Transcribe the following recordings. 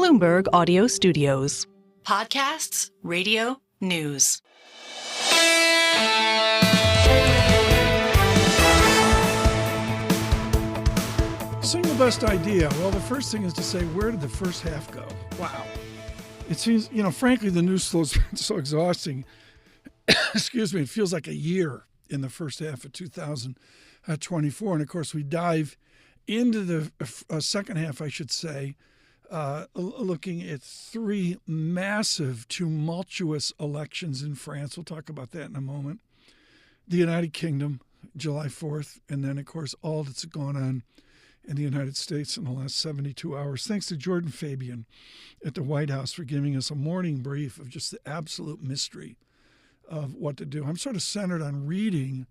Bloomberg Audio Studios. Podcasts, radio, news. Single best idea. Well, the first thing is to say, where did the first half go? Wow. It seems, frankly, the news flow's been so exhausting. Excuse me, it feels like a year in the first half of 2024. And of course, we dive into the second half, I should say, looking at three massive, tumultuous elections in France. We'll talk about that in a moment. The United Kingdom, July 4th, and then, of course, all that's gone on in the United States in the last 72 hours. Thanks to Jordan Fabian at the White House for giving us a morning brief of just the absolute mystery of what to do. I'm sort of centered on reading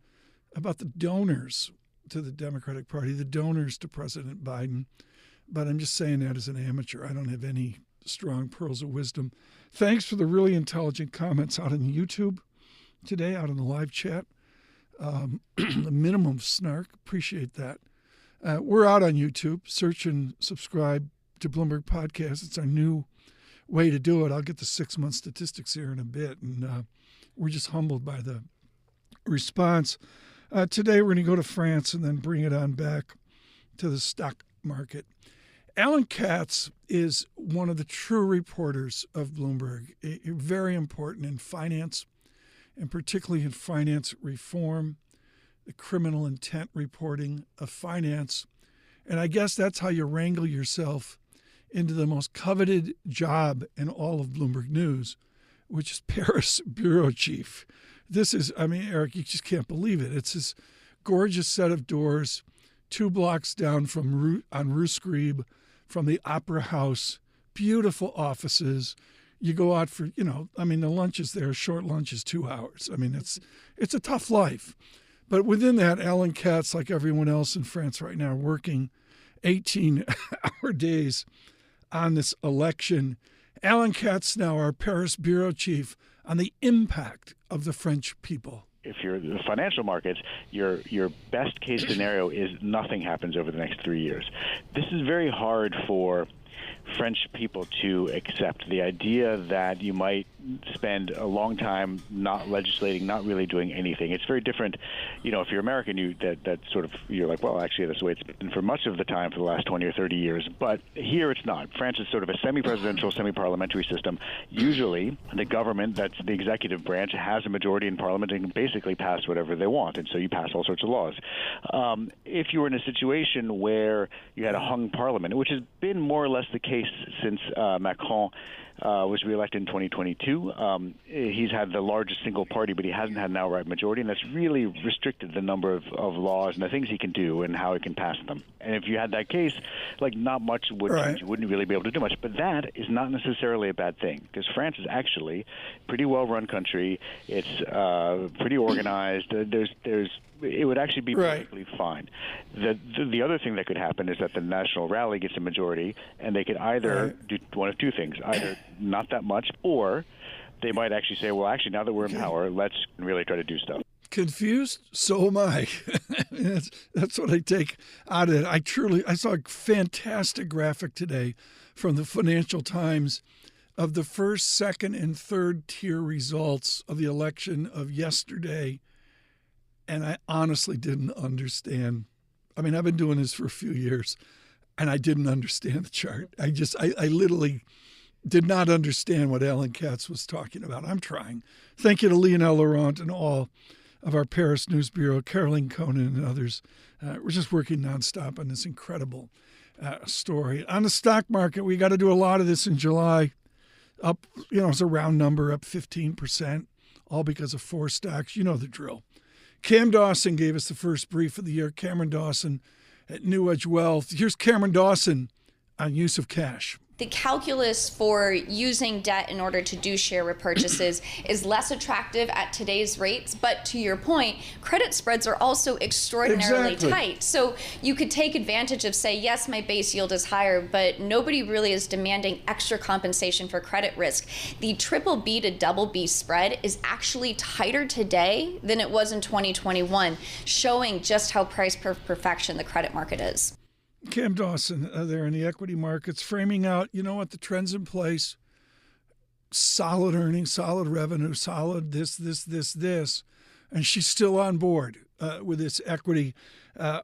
about the donors to the Democratic Party, the donors to President Biden, but I'm just saying that as an amateur. I don't have any strong pearls of wisdom. Thanks for the really intelligent comments out on YouTube today, out in the live chat. The minimum of snark. Appreciate that. We're out on YouTube. Search and subscribe to Bloomberg Podcast. It's our new way to do it. I'll get the 6-month statistics here in a bit, and we're just humbled by the response. Today we're going to go to France and then bring it on back to the stock market. Alan Katz is one of the true reporters of Bloomberg, very important in finance, and particularly in finance reform, the criminal intent reporting of finance. And I guess that's how you wrangle yourself into the most coveted job in all of Bloomberg News, which is Paris bureau chief. This is, Eric, you just can't believe it. It's this gorgeous set of doors 2 blocks down from on Rue Scribe from the Opera House, beautiful offices. You go out for, the lunch is there, short lunch is 2 hours. It's a tough life. But within that, Alan Katz, like everyone else in France right now, working 18-hour days on this election. Alan Katz now, our Paris bureau chief, on the impact of the French people. If you're in the financial markets, your best case scenario is nothing happens over the next 3 years. This is very hard for French people to accept. The idea that you might spend a long time not legislating, not really doing anything. It's very different. If you're American, you're like, well, actually, that's the way it's been for much of the time for the last 20 or 30 years. But here it's not. France is sort of a semi-presidential, semi-parliamentary system. Usually, the government, that's the executive branch, has a majority in parliament and can basically pass whatever they want. And so you pass all sorts of laws. If you were in a situation where you had a hung parliament, which has been more or less the case since Macron was reelected in 2022. He's had the largest single party, but he hasn't had an outright majority, and that's really restricted the number of laws and the things he can do and how he can pass them. And if you had that case, not much would change. You wouldn't really be able to do much. But that is not necessarily a bad thing, because France is actually a pretty well-run country. It's pretty organized. It would actually be perfectly fine. The other thing that could happen is that the National Rally gets a majority, and they could either do one of two things: either not that much, or they might actually say, well, actually, now that we're in power, let's really try to do stuff. Confused? So am I. That's what I take out of it. I saw a fantastic graphic today from the Financial Times of the first, second, and third tier results of the election of yesterday. And I honestly didn't understand. I've been doing this for a few years, and I didn't understand the chart. I literally did not understand what Alan Katz was talking about. I'm trying. Thank you to Lionel Laurent and all of our Paris News Bureau, Caroline Conan and others. We're just working nonstop on this incredible story. On the stock market, we got to do a lot of this in July. Up, it's a round number, up 15%, all because of 4 stocks. You know the drill. Cam Dawson gave us the first brief of the year. Cameron Dawson at New Edge Wealth. Here's Cameron Dawson on use of cash. The calculus for using debt in order to do share repurchases is less attractive at today's rates. But to your point, credit spreads are also extraordinarily tight. So you could take advantage of, say, yes, my base yield is higher, but nobody really is demanding extra compensation for credit risk. The BBB to BB spread is actually tighter today than it was in 2021, showing just how price per perfection the credit market is. Cam Dawson there in the equity markets, framing out, the trends in place, solid earnings, solid revenue, solid this. And she's still on board with this equity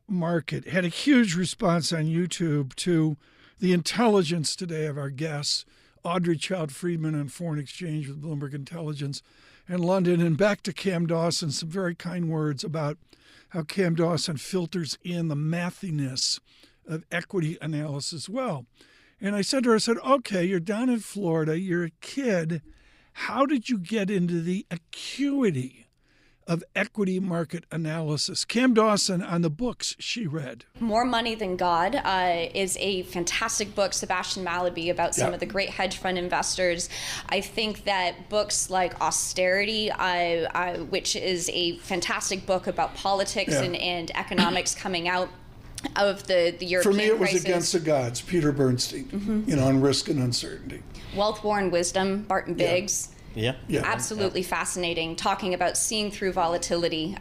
market. Had a huge response on YouTube to the intelligence today of our guests, Audrey Child-Friedman on foreign exchange with Bloomberg Intelligence in London. And back to Cam Dawson, some very kind words about how Cam Dawson filters in the mathiness of equity analysis well. And I said to her, okay, you're down in Florida, you're a kid. How did you get into the acuity of equity market analysis? Cam Dawson on the books she read. More Money Than God is a fantastic book, Sebastian Mallaby, about some of the great hedge fund investors. I think that books like Austerity, which is a fantastic book about politics and economics coming out of the European For me, it was crisis. Against the Gods, Peter Bernstein, on risk and uncertainty. Wealth, War, and Wisdom, Barton Biggs. Yeah. Absolutely fascinating, talking about seeing through volatility,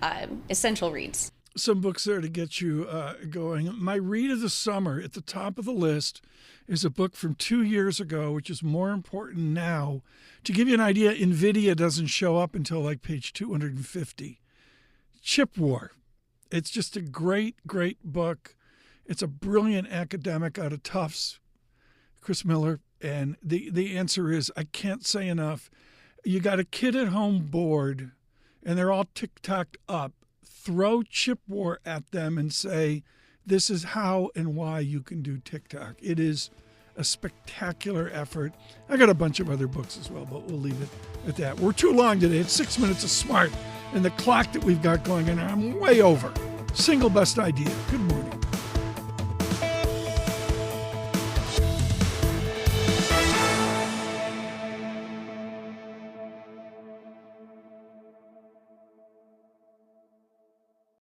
essential reads. Some books there to get you going. My read of the summer at the top of the list is a book from 2 years ago, which is more important now. To give you an idea, NVIDIA doesn't show up until like page 250. Chip War. It's just a great, great book. It's a brilliant academic out of Tufts, Chris Miller. And the answer is, I can't say enough. You got a kid at home bored, and they're all tick-tocked up. Throw Chip War at them and say, this is how and why you can do TikTok. It is a spectacular effort. I got a bunch of other books as well, but we'll leave it at that. We're too long today. It's 6 minutes of smart, and the clock that we've got going on, I'm way over. Single best idea. Good morning.